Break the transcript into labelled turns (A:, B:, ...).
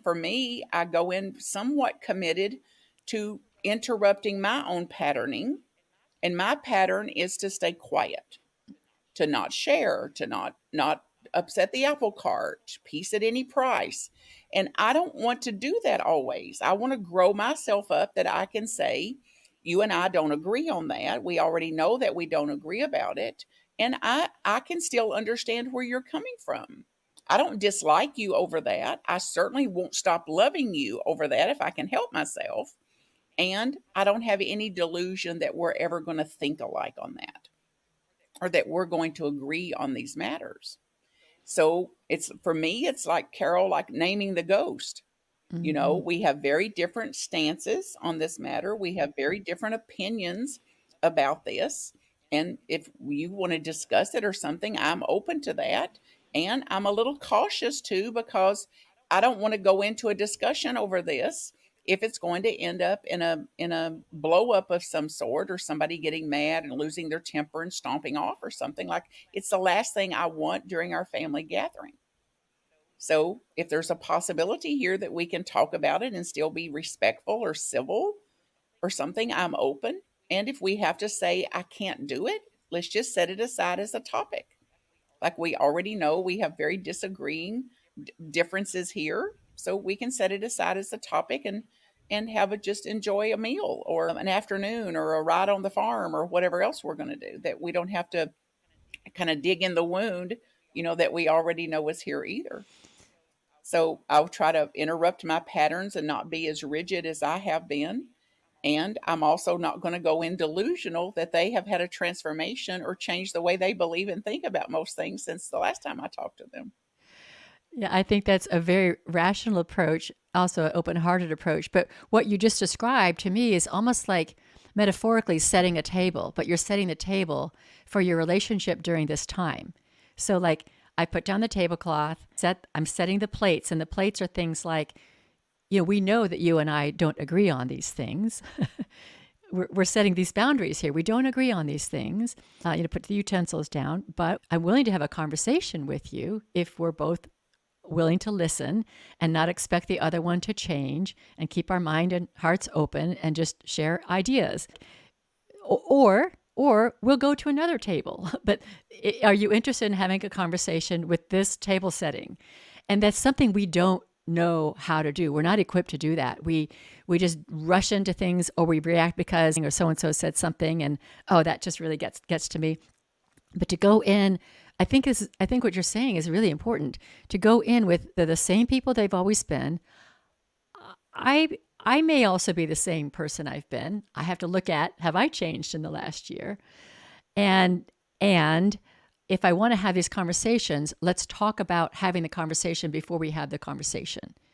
A: For me, I go in somewhat committed to interrupting my own patterning, and my pattern is to stay quiet, to not share, to not upset the apple cart, peace at any price. And I don't want to do that always. I want to grow myself up that I can say, you and I don't agree on that. We already know that we don't agree about it. And I can still understand where you're coming from. I don't dislike you over that. I certainly won't stop loving you over that if I can help myself. And I don't have any delusion that we're ever going to think alike on that, or that we're going to agree on these matters. So it's, for me, it's like Carol, like naming the ghost.
B: Hmm.
A: We have very different stances on this matter. We have very different opinions about this. And if you want to discuss it or something, I'm open to that. And I'm a little cautious too, because I don't want to go into a discussion over this if it's going to end up in a blow up of some sort, or somebody getting mad and losing their temper and stomping off or something. Like, it's the last thing I want during our family gathering. So, if there's a possibility here that we can talk about it and still be respectful or civil or something, I'm open. And if we have to say, I can't do it, let's just set it aside as a topic. Like, we already know we have very disagreeing differences here. So we can set it aside as a topic, and have it, just enjoy a meal or an afternoon or a ride on the farm or whatever else we're going to do, that we don't have to kind of dig in the wound, that we already know is here either. So I'll try to interrupt my patterns and not be as rigid as I have been. And I'm also not going to go in delusional that they have had a transformation or changed the way they believe and think about most things since the last time I talked to them.
B: Yeah, I think that's a very rational approach, also an open hearted approach. But what you just described to me is almost like metaphorically setting a table, but you're setting the table for your relationship during this time. So, like, I put down the tablecloth, I'm setting the plates, and the plates are things like, we know that you and I don't agree on these things. We're setting these boundaries here. We don't agree on these things. Put the utensils down, but I'm willing to have a conversation with you if we're both willing to listen and not expect the other one to change, and keep our mind and hearts open and just share ideas. Or we'll go to another table. But are you interested in having a conversation with this table setting? And that's something we don't know how to do. We're not equipped to do that. We just rush into things, or we react because or so and so said something, and oh, that just really gets to me. But to go in, I think what you're saying is really important. To go in with the same people they've always been. I may also be the same person I've been. I have to look at, have I changed in the last year? And and if I want to have these conversations, let's talk about having the conversation before we have the conversation.